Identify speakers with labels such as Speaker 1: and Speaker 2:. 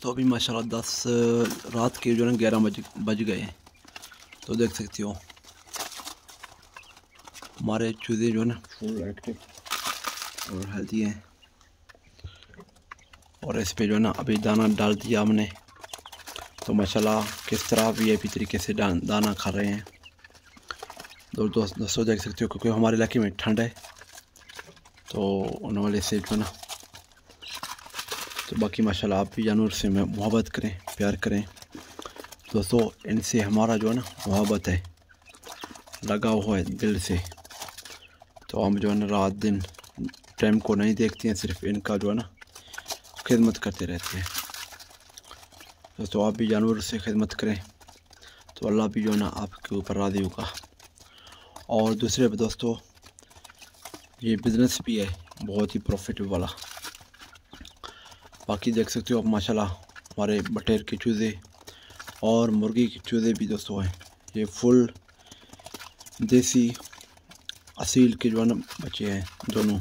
Speaker 1: दोस्तों अभी माशाल्लाह 10 रात के जो है 11 बज गए हैं। तो देख सकते हो हमारे चूजे जो है ना फुल एक्टिव और हेल्दी हैं। और इस पे जो है ना अभी दाना डाल दिया हमने, तो माशाल्लाह किस तरह वीआईपी तरीके से दाना खा रहे हैं। दोस्तों देख सकते हो क्योंकि हमारे इलाके में ठंड है, तो उन वाले से जो है ना, तो बाकी माशाल्लाह आप भी जानवर से मोहब्बत करें, प्यार करें। दोस्तों इनसे हमारा जो है ना मोहब्बत है, लगा हुआ है दिल से। तो हम जो है ना रात दिन टाइम को नहीं देखते हैं, सिर्फ इनका जो है ना खिदमत करते रहते हैं। दोस्तों आप भी जानवर से खिदमत करें तो अल्लाह भी जो है ना आपके ऊपर राज़ी होगा। और दूसरे पे दोस्तों ये बिज़नेस भी है बहुत ही प्रॉफिट वाला। बाकी देख सकते हो आप माशाल्लाह हमारे बटेर के चूज़े और मुर्गी के चूज़े भी दोस्तों हैं। ये फुल देसी असील के जो है ना बच्चे हैं दोनों।